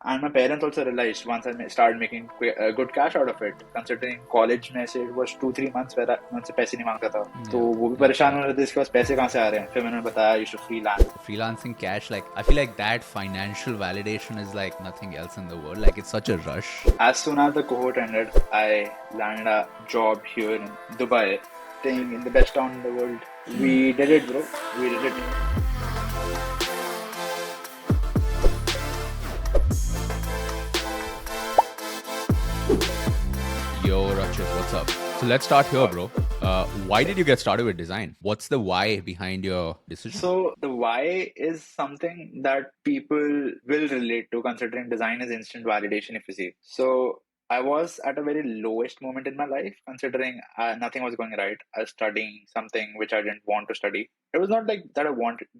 And my parents also realized once I started making good cash out of it, considering college में से it was 2-3 months where मैं उनसे पैसे नहीं मांगता था, तो वो भी परेशान हो रहे थे इसके पास पैसे कहाँ से आ रहे हैं. फिर मैंने बताया you should freelance. Freelancing cash, like I feel like that financial validation is like nothing else in the world. Like it's such a rush. As soon as the cohort ended, I landed a job here in Dubai, staying in the best town in the world. We did it, bro. We did it. Yo, Rachit, what's up? So let's start here, bro. Why did you get started with design? What's the why behind your decision? So the why is something that people will relate to, considering design is instant validation, if you see. So I was at a very lowest moment in my life, considering nothing was going right. I was studying something which I didn't want to study. It was not like that I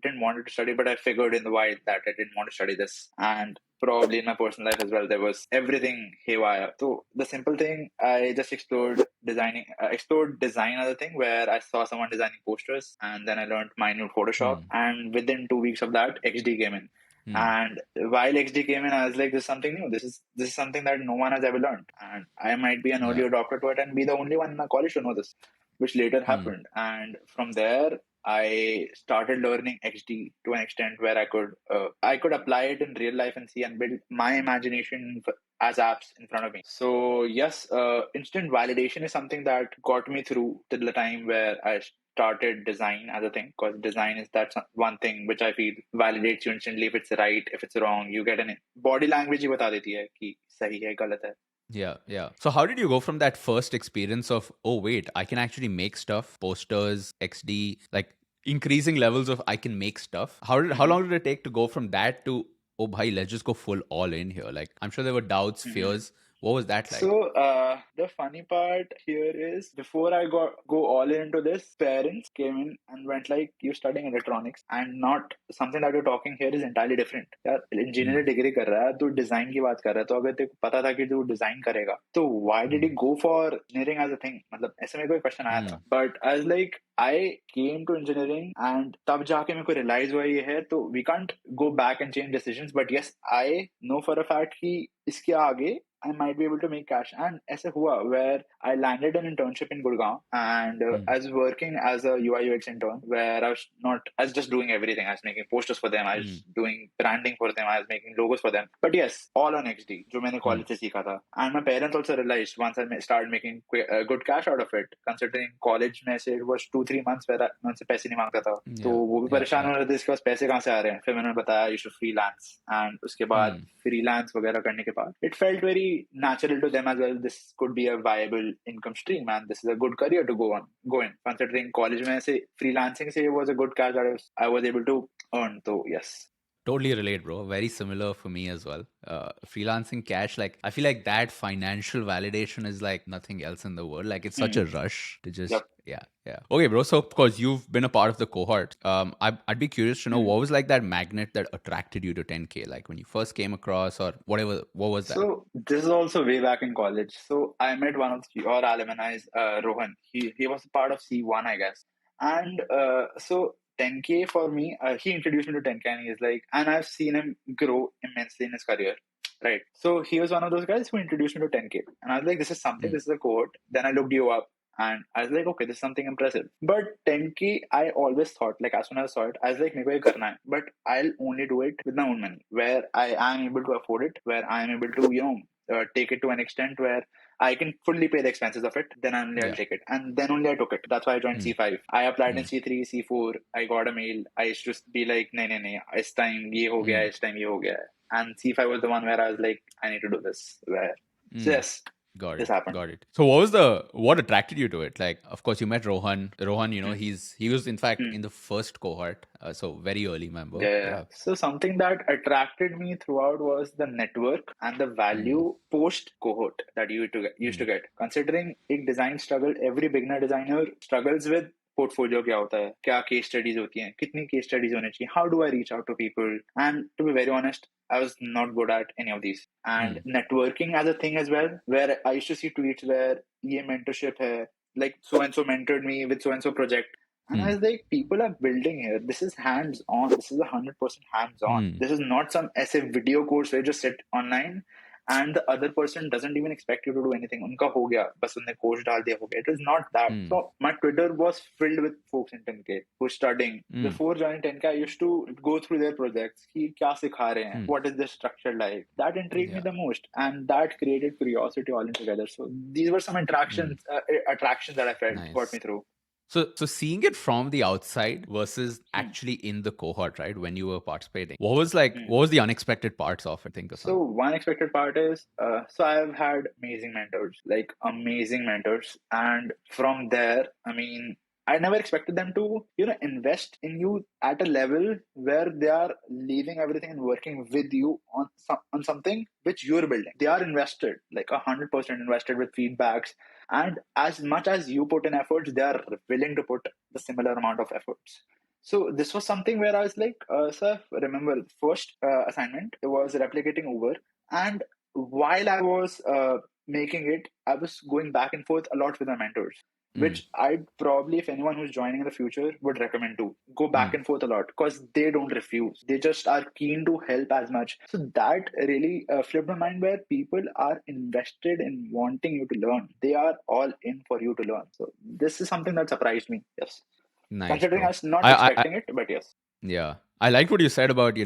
didn't want to study, but I figured in the why that I didn't want to study this. And probably in my personal life as well, there was everything haywire. So the simple thing, I just explored design as a thing, where I saw someone designing posters, and then I learned minute Photoshop. And within 2 weeks of that, XD came in. And while XD came in, I was like, this is something new. This is something that no one has ever learned. And I might be an early adopter to it and be the only one in my college to know this, which later happened. And from there, I started learning XD to an extent where I could apply it in real life and see and build my imagination as apps in front of me. So yes, instant validation is something that got me through till the time where I started design as a thing, because design is that one thing which I feel validates you instantly. If it's right, if it's wrong, you get an body language ही बता देती है कि सही है गलत है. Yeah. So how did you go from that first experience of, oh wait, I can actually make stuff, posters, XD, like increasing levels of I can make stuff? How long did it take to go from that to, oh bhai, let's just go full all in here? Like I'm sure there were doubts, fears. What was that like? So the funny part here is, before I go all into this, parents came in and went like, you're studying electronics, and not something that you're talking here is entirely different. यार engineering degree कर रहा है, तू design की बात कर रहा है, तो अगर तेरे को पता था कि तू design करेगा, तो why did you go for engineering as a thing? मतलब ऐसे मेरे को एक question आया था. But I was like, I came to engineering and तब जाके मेरे को realize हुआ ये है, तो we can't go back and change decisions. But yes, I know for a fact कि इसके आगे I might be able to make cash. And ऐसे हुआ, where I landed an internship in Gurgaon, and I was working as a UI UX intern, where I was just doing everything. I was making posters for them, I was doing branding for them, I was making logos for them. But yes, all on XD, जो मैंने college से सीखा था. And my parents also realized once I started making good cash out of it, considering college में से it was 2-3 months where मैं उनसे पैसे नहीं मांगता था, तो वो भी परेशान हो रहे थे इसके पास पैसे कहाँ से आ रहे हैं. फिर मैंने बताया you should freelance, and उसके बाद freelance वगैरह करने के बाद it felt very natural to them as well. This could be a viable income stream, and this is a good career to go in. Considering college में से freelancing से was a good cash that I was able to earn. So yes. Totally relate, bro. Very similar for me as well. Freelancing cash, like I feel like that financial validation is like nothing else in the world. Like it's such a rush to just yeah. Okay, bro. So of course you've been a part of the cohort. I'd be curious to know what was like that magnet that attracted you to 10K, like when you first came across or whatever. What was that? So this is also way back in college. So I met one of your alumni, Rohan. He was a part of C1, I guess. And so 10K for me, he introduced me to 10K, and he's like, and I've seen him grow immensely in his career. Right. So he was one of those guys who introduced me to 10K. And I was like, this is something, this is a cohort. Then I looked you up. And I was like, okay, this is something impressive. But 10K, I always thought, like as soon as I saw it, I was like, मेरे को ये करना है. But I'll only do it with my own money, where I am able to afford it, where I am able to, take it to an extent where I can fully pay the expenses of it. Then only I'll take it. And then only I took it. That's why I joined C5. I applied in C3, C4. I got a mail. I used to be like, नहीं, इस time ये हो गया, इस time ये हो गया. And C5 was the one where I was like, I need to do this. So yes. Got it. Got it. So what attracted you to it? Like, of course, you met Rohan. Rohan, he was in fact in the first cohort, so very early member. Yeah. So something that attracted me throughout was the network and the value post cohort that you used to get. Considering एक design struggle, every beginner designer struggles with portfolio क्या होता है, क्या case studies होती हैं, कितनी case studies होनी चाहिए, how do I reach out to people? And to be very honest, I was not good at any of these. And networking as a thing as well, where I used to see tweets where ये mentorship है, like so and so mentored me with so and so project. And I was like, people are building here. This is hands on. This is 100% hands on. This is not some essay video course where you just sit online and the other person doesn't even expect you to do anything. Unka ho gaya, bas unne coach dal diya, ho gaya. It is not that. So my Twitter was filled with folks in 10K who are studying. Before joining 10K, I used to go through their projects. Ki kya sikha rahe hain? What is this structure like? That intrigued me the most, and that created curiosity all in together. So these were some attractions that I felt got me through. So seeing it from the outside versus actually in the cohort, right? When you were participating, what was the unexpected parts of it? Think of So one expected part is, so I've had amazing mentors, like amazing mentors, and from there, I mean, I never expected them to, invest in you at a level where they are leaving everything and working with you on something which you're building. They are invested, like 100% invested with feedbacks, and as much as you put in efforts, they are willing to put the similar amount of efforts. So this was something where I was like, sir, remember first assignment, it was replicating Uber. And while I was making it, I was going back and forth a lot with my mentors, which I'd probably, if anyone who's joining in the future, would recommend to go back and forth a lot because they don't refuse. They just are keen to help as much. So that really flipped my mind where people are invested in wanting you to learn. They are all in for you to learn. So this is something that surprised me. Yes. Nice, Considering bro. I was not I expecting it, but yes. Yeah. I liked what you said about,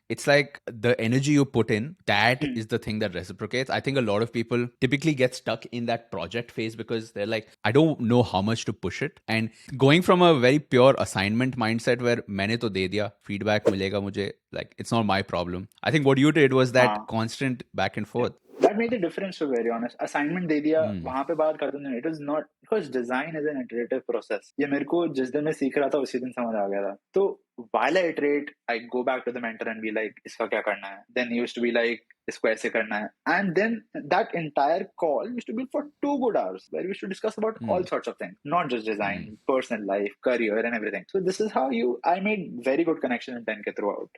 it's like the energy you put in, that is the thing that reciprocates. I think a lot of people typically get stuck in that project phase because they're like, I don't know how much to push it. And going from a very pure assignment mindset where maine to de diya, feedback milega mujhe, like it's not my problem. I think what you did was that constant back and forth. That made the difference, to be very honest. Assignment दे दिया, वहां पे बात कर दूंगा. It is not because design is an iterative process. ये मेरे को जिस दिन मैं सीख रहा था उसी दिन समझ आ गया था. तो while I iterate, I go back to the mentor and be like, इसका क्या करना है? Then he used to be like, इसको ऐसे करना है. And then that entire call used to be for 2 good hours where we used to discuss about all sorts of things, not just design, personal life, career, and everything. So this is how I made very good connection in 10K throughout.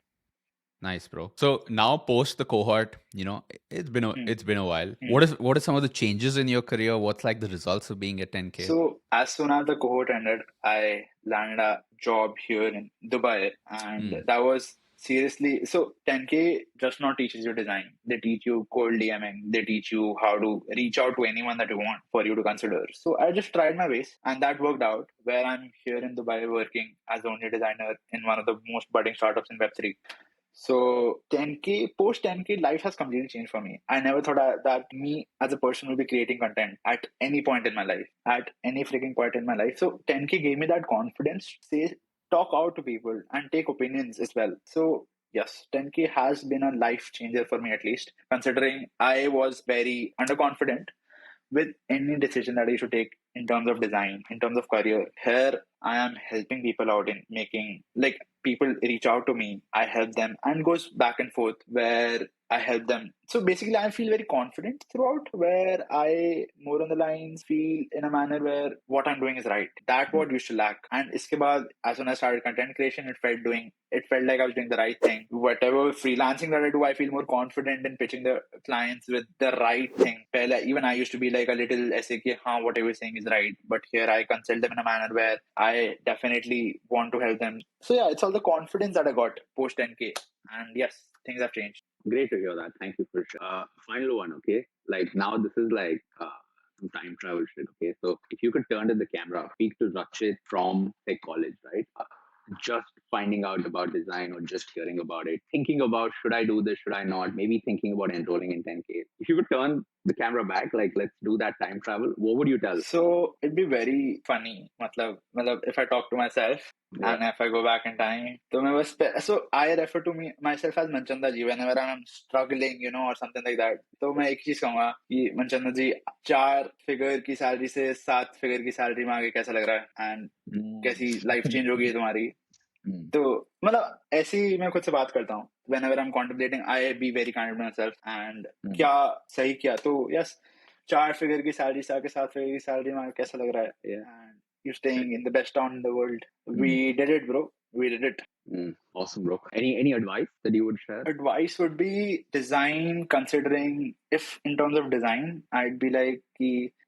Nice, bro. So now post the cohort, it's been a while. What are some of the changes in your career? What's like the results of being at 10K? So as soon as the cohort ended, I landed a job here in Dubai, and that was seriously. So 10K just not teaches you design. They teach you cold DMing. They teach you how to reach out to anyone that you want for you to consider. So I just tried my ways, and that worked out. Where I'm here in Dubai working as the only designer in one of the most budding startups in Web3. So 10K, post 10K, life has completely changed for me. I never thought that me as a person will be creating content at any point in my life, at any freaking point in my life. So 10K gave me that confidence to say, talk out to people and take opinions as well. So yes, 10K has been a life changer for me, at least, considering I was very underconfident with any decision that I should take in terms of design, in terms of career. Here, I am helping people out in making, like, people reach out to me, I help them, and goes back and forth where I help them. So basically, I feel very confident throughout, where I more on the lines feel in a manner where what I'm doing is right. That what used to lack. And iske baad, as soon as I started content creation, it felt like I was doing the right thing. Whatever freelancing that I do, I feel more confident in pitching the clients with the right thing. Even I used to be like a little essay, whatever you're saying is right. But here I consult them in a manner where I definitely want to help them. So yeah, it's all the confidence that I got post 10K. And yes, things have changed. Great to hear that. Thank you for sure. Final one, okay? Like now this is like some time travel shit, okay? So if you could turn to the camera, speak to Rachit from tech college, right? Just finding out about design or just hearing about it, thinking about should I do this, should I not, maybe thinking about enrolling in 10K. If you could turn the camera back, like let's do that time travel, what would you tell? So it'd be very funny. If I talk to myself and if I go back in time, so I refer to myself as Manchanda ji whenever I'm struggling, or something like that. So मैं एक चीज कहूँगा कि Manchanda ji 4 figure की salary से 7 figure की salary में आगे कैसा लग रहा है एंड कैसी लाइफ चेंज होगी तुम्हारी. तो ऐसे ही मैं खुद से बात करता हूँ. Whenever I'm contemplating, I be very kind to myself and क्या सही किया. तो yes, 4 फिगर की सैलरी से आके 7 फिगर की सैलरी में कैसा लग रहा है. And you're staying in the best town in the world. We did it, bro. We did it. Awesome, bro. Any advice that you would share? Advice would be design, considering if in terms of design, I'd be like,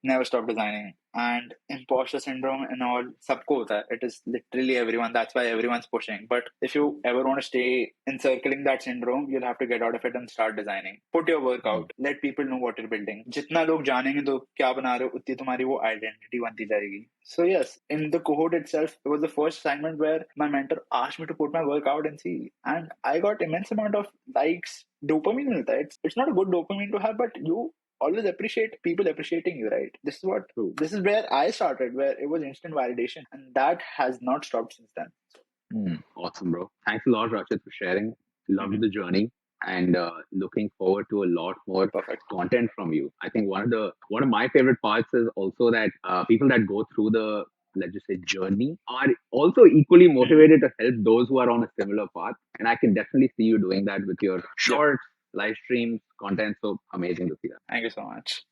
never stop designing. and imposter syndrome and all, sabko hota hai. It is literally everyone. That's why everyone's pushing. But if you ever want to stay encircling that syndrome, you'll have to get out of it and start designing. Put your work out. Let people know what you're building. जितना लोग जानेंगे तो क्या बना रहे हो, उतनी तुम्हारी वो identity बनती जाएगी. So yes, in the cohort itself, it was the first assignment where my mentor asked me to put my work out and see, and I got immense amount of likes. Dopamine milta hai. It's not a good dopamine to have, but you always appreciate people appreciating you, right? This is what True. this is where I started, where it was instant validation, and that has not stopped since then. Awesome, bro. Thanks a lot, Rachit, for sharing. Loved the journey, and looking forward to a lot more Perfect content from you. I think one of my favorite parts is also that people that go through the, let's just say, journey are also equally motivated to help those who are on a similar path. And I can definitely see you doing that with your shorts, live streams, content. So amazing to see that. Thank you so much.